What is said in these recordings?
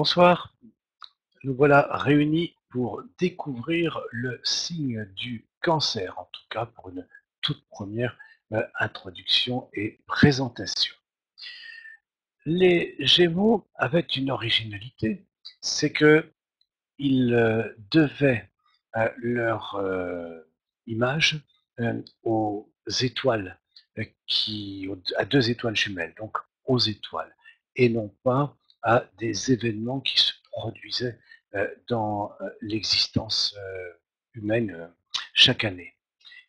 Bonsoir, nous voilà réunis pour découvrir le signe du cancer, en tout cas pour une toute première introduction et présentation. Les Gémeaux avaient une originalité, c'est que ils devaient leur image aux étoiles, à deux étoiles jumelles, donc aux étoiles, et non pas à des événements qui se produisaient dans l'existence humaine chaque année.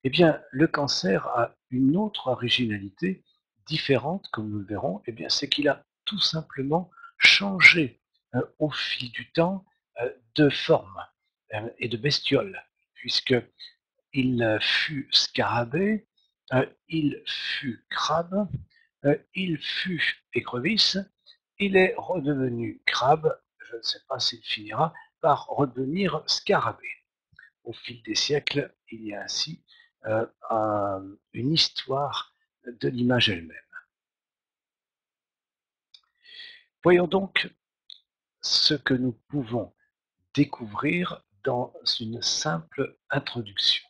Eh bien, le cancer a une autre originalité différente, comme nous le verrons, eh bien, c'est qu'il a tout simplement changé au fil du temps de forme et de bestiole, puisqu'il fut scarabée, il fut crabe, il fut écrevisse, il est redevenu crabe, je ne sais pas s'il finira par redevenir scarabée. Au fil des siècles, il y a ainsi une histoire de l'image elle-même. Voyons donc ce que nous pouvons découvrir dans une simple introduction.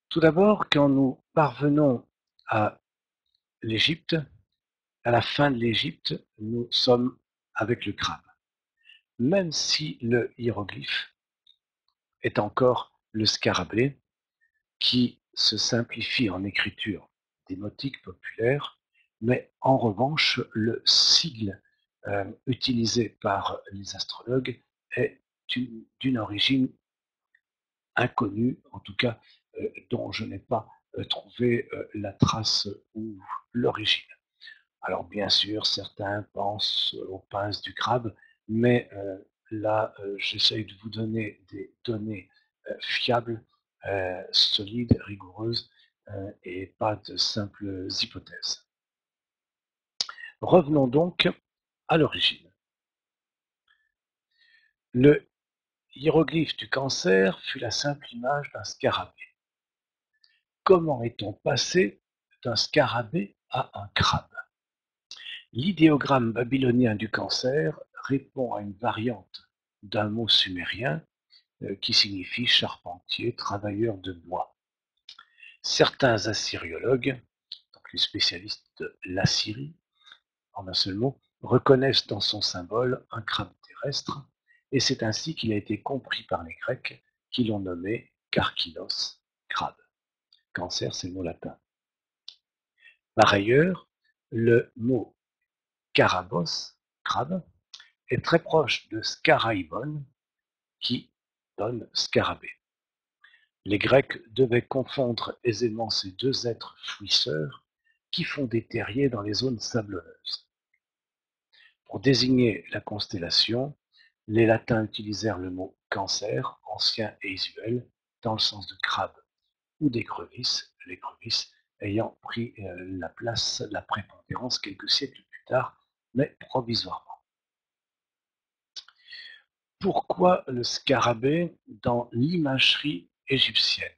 Tout d'abord, quand nous parvenons à l'Égypte, à la fin de l'Égypte, nous sommes avec le crabe. Même si le hiéroglyphe est encore le scarabée, qui se simplifie en écriture démotique populaire, mais en revanche, le sigle utilisé par les astrologues est d'une origine inconnue, en tout cas dont je n'ai pas trouvé la trace ou l'origine. Alors bien sûr, certains pensent aux pinces du crabe, mais là, j'essaye de vous donner des données fiables, solides, rigoureuses, et pas de simples hypothèses. Revenons donc à l'origine. Le hiéroglyphe du cancer fut la simple image d'un scarabée. Comment est-on passé d'un scarabée à un crabe? L'idéogramme babylonien du cancer répond à une variante d'un mot sumérien qui signifie charpentier, travailleur de bois. Certains assyriologues, donc les spécialistes de l'Assyrie, en un seul mot, reconnaissent dans son symbole un crabe terrestre, et c'est ainsi qu'il a été compris par les Grecs qui l'ont nommé karkinos, crabe. Cancer, c'est le mot latin. Par ailleurs, le mot karabos, crabe, est très proche de scaraïbon, qui donne scarabée. Les Grecs devaient confondre aisément ces deux êtres fouisseurs qui font des terriers dans les zones sablonneuses. Pour désigner la constellation, les Latins utilisèrent le mot Cancer, ancien et usuel, dans le sens de crabe ou d'écrevisse, l'écrevisse ayant pris la prépondérance quelques siècles plus tard, mais provisoirement. Pourquoi le scarabée dans l'imagerie égyptienne?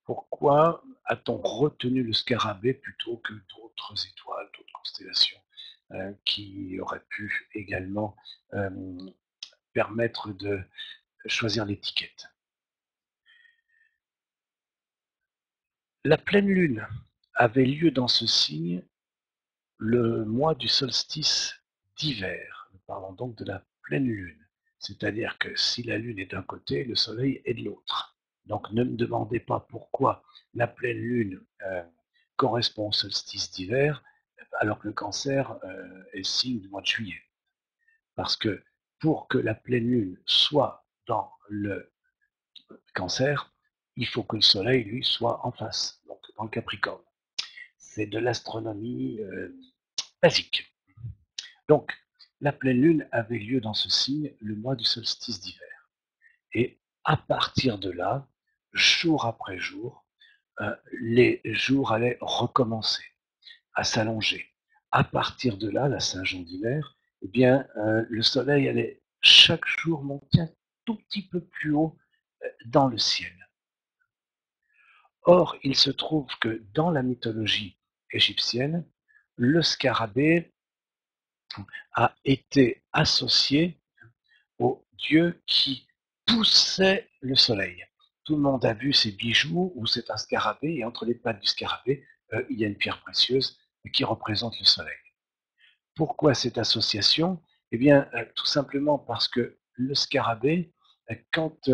Pourquoi a-t-on retenu le scarabée plutôt que d'autres étoiles, d'autres constellations qui auraient pu également euh, permettre de choisir l'étiquette? La pleine lune avait lieu dans ce signe le mois du solstice d'hiver. Nous parlons donc de la pleine lune. C'est-à-dire que si la lune est d'un côté, le soleil est de l'autre. Donc ne me demandez pas pourquoi la pleine lune correspond au solstice d'hiver, alors que le cancer est signe du mois de juillet. Parce que pour que la pleine lune soit dans le cancer, il faut que le soleil, lui, soit en face, donc dans le Capricorne. C'est de l'astronomie basique. Donc, la pleine lune avait lieu dans ce signe le mois du solstice d'hiver. Et à partir de là, jour après jour, les jours allaient recommencer à s'allonger. À partir de là, la Saint-Jean d'hiver, eh bien, le soleil allait chaque jour monter un tout petit peu plus haut dans le ciel. Or, il se trouve que dans la mythologie égyptienne, le scarabée a été associé au dieu qui poussait le soleil. Tout le monde a vu ces bijoux où c'est un scarabée et entre les pattes du scarabée, il y a une pierre précieuse qui représente le soleil. Pourquoi cette association? Eh bien, tout simplement parce que le scarabée, quand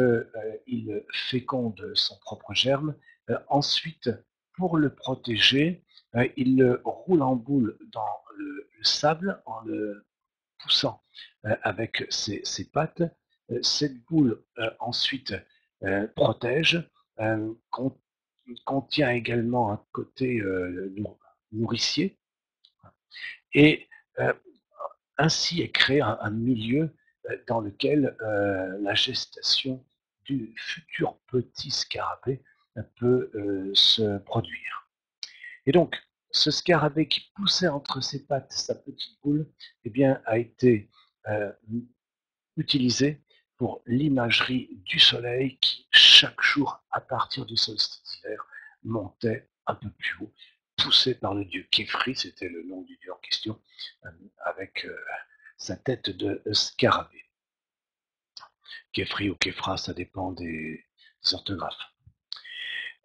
il féconde son propre germe, ensuite, pour le protéger, il le roule en boule dans le sable en le poussant avec ses pattes. Cette boule ensuite protège, contient également un côté nourricier et ainsi est créé un milieu dans lequel la gestation du futur petit scarabée peut se produire. Et donc, ce scarabée qui poussait entre ses pattes sa petite boule, eh bien, a été euh, utilisé pour l'imagerie du soleil qui, chaque jour, à partir du solstice d'hiver, montait un peu plus haut, poussé par le dieu Képhren, c'était le nom du dieu en question, avec sa tête de scarabée. Képhren ou Képhra, ça dépend des orthographes.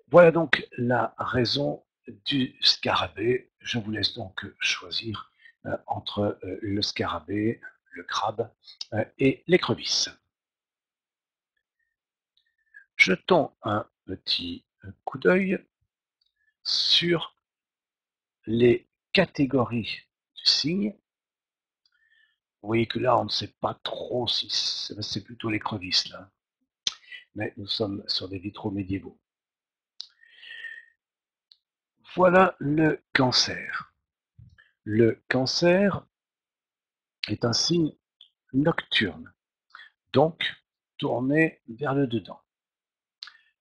Voilà donc la raison du scarabée. Je vous laisse donc choisir entre le scarabée, le crabe et l'écrevisse. Jetons un petit coup d'œil sur les catégories du signe. Vous voyez que là, on ne sait pas trop si c'est plutôt l'écrevisse, là. Mais nous sommes sur des vitraux médiévaux. Voilà le cancer. Le cancer est un signe nocturne, donc tourné vers le dedans.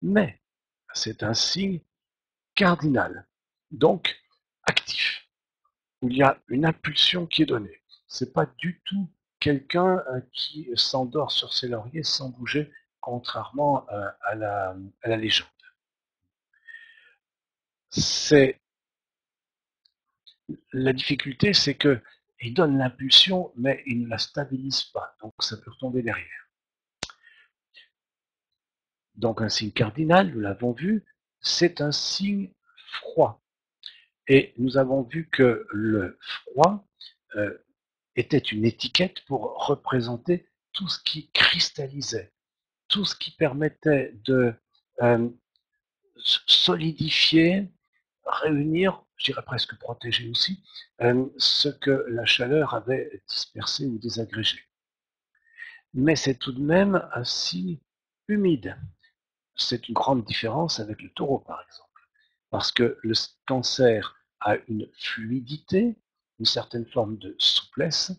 Mais c'est un signe cardinal, donc actif, où il y a une impulsion qui est donnée. C'est pas du tout quelqu'un qui s'endort sur ses lauriers sans bouger, contrairement à la légende. C'est la difficulté, c'est que il donne l'impulsion, mais il ne la stabilise pas, donc ça peut retomber derrière. Donc un signe cardinal, nous l'avons vu, c'est un signe froid. Et nous avons vu que le froid euh, était une étiquette pour représenter tout ce qui cristallisait, tout ce qui permettait de euh, solidifier, réunir, je dirais presque protéger aussi, ce que la chaleur avait dispersé ou désagrégé. Mais c'est tout de même un signe humide. C'est une grande différence avec le taureau, par exemple, parce que le cancer a une fluidité, une certaine forme de souplesse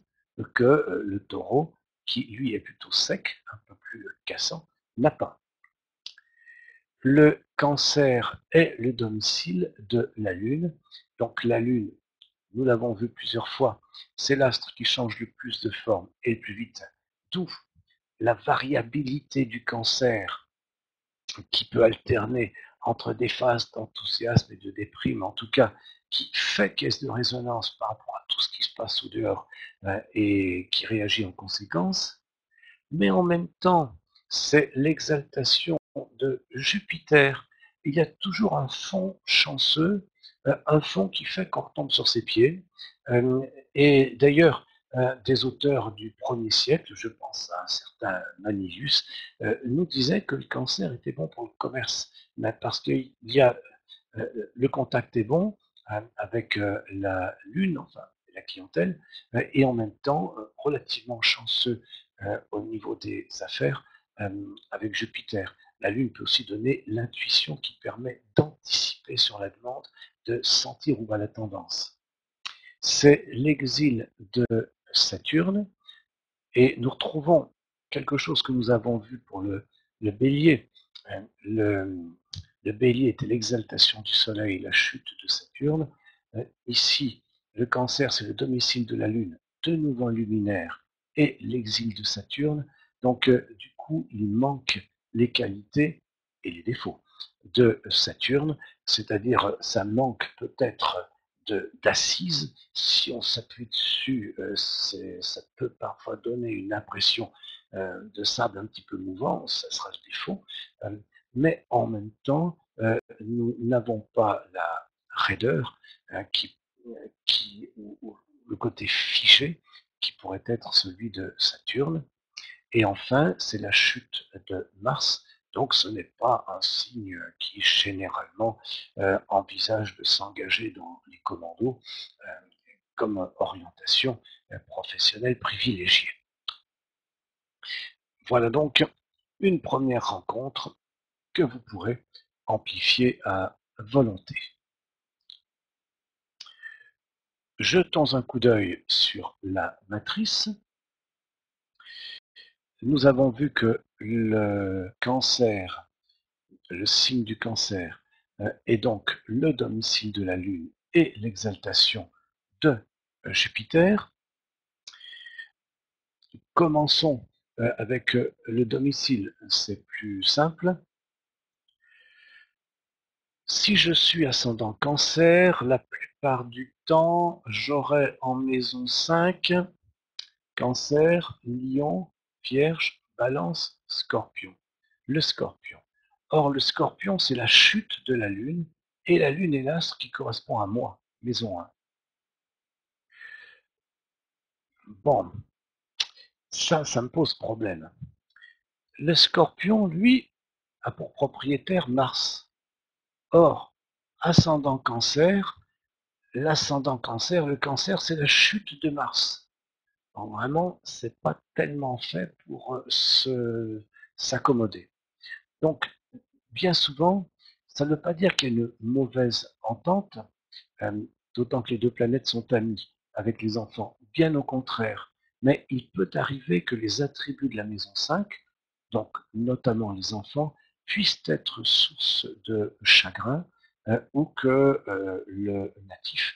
que le taureau, qui lui est plutôt sec, un peu plus cassant, n'a pas. Le cancer est le domicile de la Lune. Donc la Lune, nous l'avons vu plusieurs fois, c'est l'astre qui change le plus de forme et le plus vite. D'où la variabilité du cancer qui peut alterner entre des phases d'enthousiasme et de déprime, en tout cas, qui fait caisse de résonance par rapport à tout ce qui se passe au dehors et qui réagit en conséquence. Mais en même temps, c'est l'exaltation de Jupiter. Il y a toujours un fond chanceux, un fond qui fait qu'on retombe sur ses pieds. Et d'ailleurs, des auteurs du 1er siècle, je pense à un certain Manilius, nous disait que le cancer était bon pour le commerce, parce qu'il y a le contact est bon avec la Lune, enfin la clientèle, et en même temps relativement chanceux au niveau des affaires avec Jupiter. La Lune peut aussi donner l'intuition qui permet d'anticiper sur la demande, de sentir où va la tendance. C'est l'exil de Saturne, et nous retrouvons quelque chose que nous avons vu pour le bélier. Le, le bélier était l'exaltation du soleil, la chute de Saturne. Ici, le cancer, c'est le domicile de la Lune, de nouveau luminaire, et l'exil de Saturne. Donc, du coup, il manque les qualités et les défauts de Saturne, c'est-à-dire ça manque peut-être d'assise. Si on s'appuie dessus, ça peut parfois donner une impression de sable un petit peu mouvant, ça sera le défaut, mais en même temps, nous n'avons pas la raideur ou le côté figé qui pourrait être celui de Saturne. Et enfin, c'est la chute de Mars. Donc, ce n'est pas un signe qui généralement envisage de s'engager dans les commandos comme orientation professionnelle privilégiée. Voilà donc une première rencontre que vous pourrez amplifier à volonté. Jetons un coup d'œil sur la matrice. Nous avons vu que le cancer, le signe du cancer, est donc le domicile de la Lune et l'exaltation de Jupiter. Commençons avec le domicile, c'est plus simple. Si je suis ascendant Cancer, la plupart du temps, j'aurai en maison 5 Cancer, Lion, Vierge, Balance, Scorpion. Le Scorpion. Or, le Scorpion, c'est la chute de la Lune, et la Lune est l'astre qui correspond à moi, maison 1. Bon, ça me pose problème. Le Scorpion, lui, a pour propriétaire Mars. Or, ascendant Cancer, l'ascendant Cancer, le Cancer, c'est la chute de Mars. Donc vraiment, c'est pas tellement fait pour s'accommoder. Donc, bien souvent, ça ne veut pas dire qu'il y a une mauvaise entente, d'autant que les deux planètes sont amies avec les enfants. Bien au contraire. Mais il peut arriver que les attributs de la maison 5, donc notamment les enfants, puissent être source de chagrin ou que le natif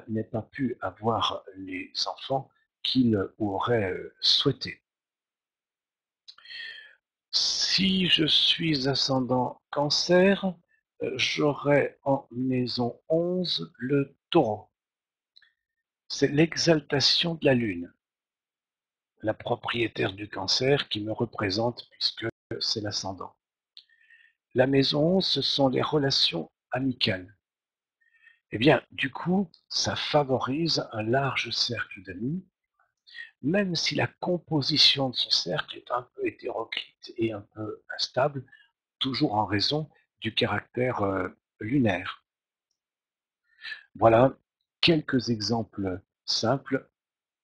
n'ait pas pu avoir les enfants qu'il aurait souhaité. Si je suis ascendant Cancer, j'aurai en maison 11 le Taureau. C'est l'exaltation de la Lune, la propriétaire du Cancer qui me représente puisque c'est l'ascendant. La maison 11, ce sont les relations amicales. Eh bien, du coup, ça favorise un large cercle d'amis, même si la composition de ce cercle est un peu hétéroclite et un peu instable, toujours en raison du caractère lunaire. Voilà quelques exemples simples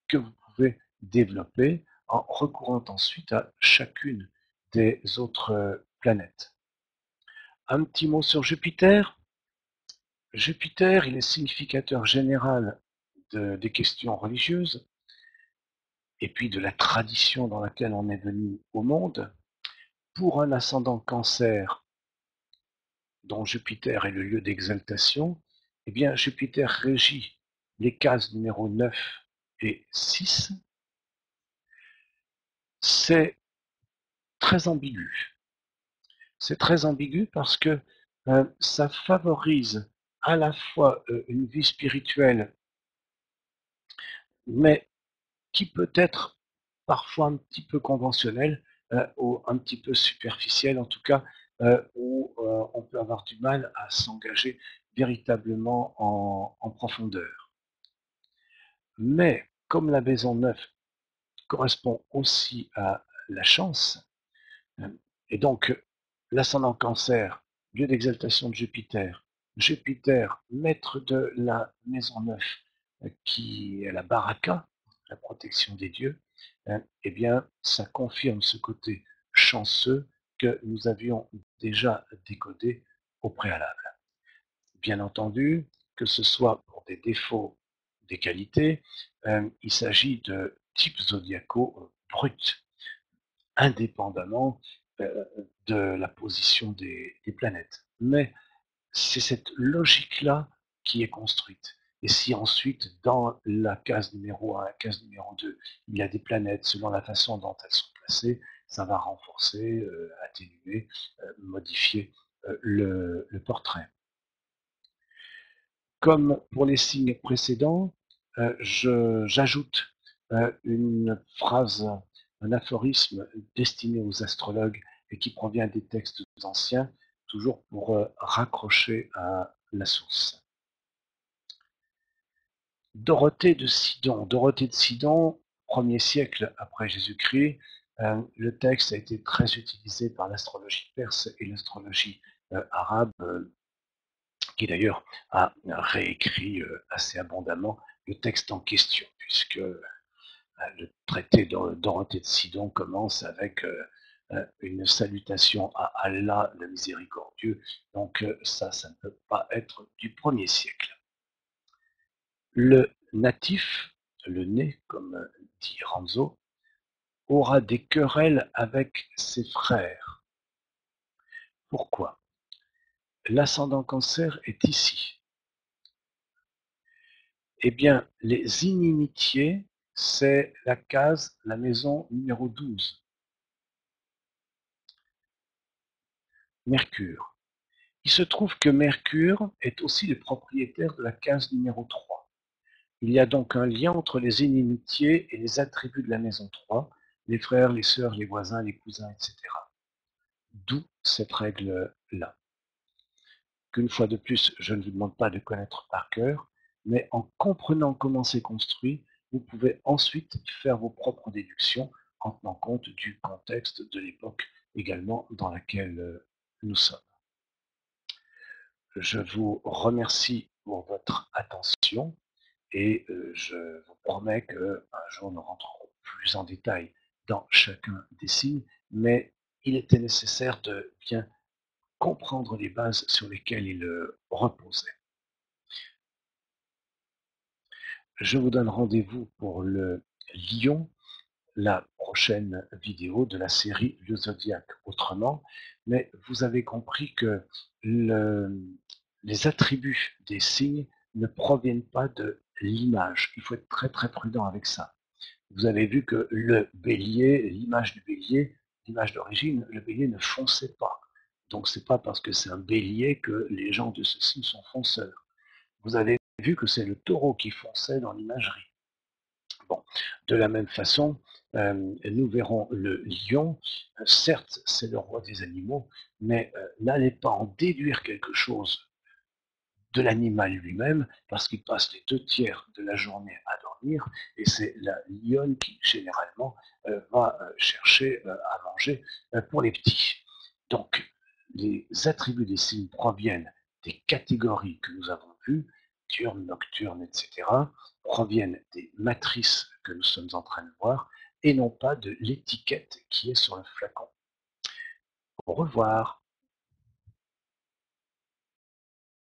que vous pouvez développer en recourant ensuite à chacune des autres planètes. Un petit mot sur Jupiter. Jupiter, il est significateur général des questions religieuses et puis de la tradition dans laquelle on est venu au monde. Pour un ascendant Cancer, dont Jupiter est le lieu d'exaltation, eh bien Jupiter régit les cases numéro 9 et 6. C'est très ambigu. C'est très ambigu parce que ça favorise à la fois une vie spirituelle, mais qui peut être parfois un petit peu conventionnelle ou un petit peu superficielle, en tout cas, où on peut avoir du mal à s'engager véritablement en profondeur. Mais comme la maison 9 correspond aussi à la chance, et donc l'ascendant Cancer, lieu d'exaltation de Jupiter, Jupiter, maître de la maison 9, qui est la baraka, la protection des dieux, eh bien, ça confirme ce côté chanceux que nous avions déjà décodé au préalable. Bien entendu, que ce soit pour des défauts, des qualités, il s'agit de types zodiacaux bruts, indépendamment de la position des planètes. Mais c'est cette logique-là qui est construite. Et si ensuite, dans la case numéro 1, la case numéro 2, il y a des planètes selon la façon dont elles sont placées, ça va renforcer, atténuer, modifier le portrait. Comme pour les signes précédents, j'ajoute une phrase, un aphorisme destiné aux astrologues et qui provient des textes anciens, toujours pour raccrocher à la source. Dorothée de Sidon. Dorothée de Sidon, 1er siècle après Jésus-Christ, le texte a été très utilisé par l'astrologie perse et l'astrologie arabe, qui d'ailleurs a réécrit assez abondamment le texte en question, puisque le traité de Dorothée de Sidon commence avec une salutation à Allah le miséricordieux, donc ça ne peut pas être du 1er siècle. Le natif, le né, comme dit Ranzo, aura des querelles avec ses frères. Pourquoi? L'ascendant Cancer est ici. Eh bien, les inimitiés, c'est la case, la maison numéro 12. Mercure. Il se trouve que Mercure est aussi le propriétaire de la case numéro 3. Il y a donc un lien entre les inimitiés et les attributs de la maison 3, les frères, les sœurs, les voisins, les cousins, etc. D'où cette règle-là. Qu'une fois de plus, je ne vous demande pas de connaître par cœur, mais en comprenant comment c'est construit, vous pouvez ensuite faire vos propres déductions en tenant compte du contexte de l'époque également dans laquelle nous sommes. Je vous remercie pour votre attention et je vous promets qu'un jour nous rentrerons plus en détail dans chacun des signes, mais il était nécessaire de bien comprendre les bases sur lesquelles il reposait. Je vous donne rendez-vous pour le Lion, la prochaine vidéo de la série Le Zodiaque autrement, mais vous avez compris que les attributs des signes ne proviennent pas de l'image. Il faut être très très prudent avec ça. Vous avez vu que le bélier, l'image du bélier, l'image d'origine, le bélier ne fonçait pas. Donc c'est pas parce que c'est un bélier que les gens de ce signe sont fonceurs. Vous avez vu que c'est le taureau qui fonçait dans l'imagerie. Bon, de la même façon, nous verrons le lion. Certes, c'est le roi des animaux, mais n'allez pas en déduire quelque chose de l'animal lui-même, parce qu'il passe les 2 tiers de la journée à dormir, et c'est la lionne qui, généralement, va chercher à manger pour les petits. Donc, les attributs des signes proviennent des catégories que nous avons vues, diurnes, nocturnes, etc., proviennent des matrices que nous sommes en train de voir, et non pas de l'étiquette qui est sur le flacon. Au revoir.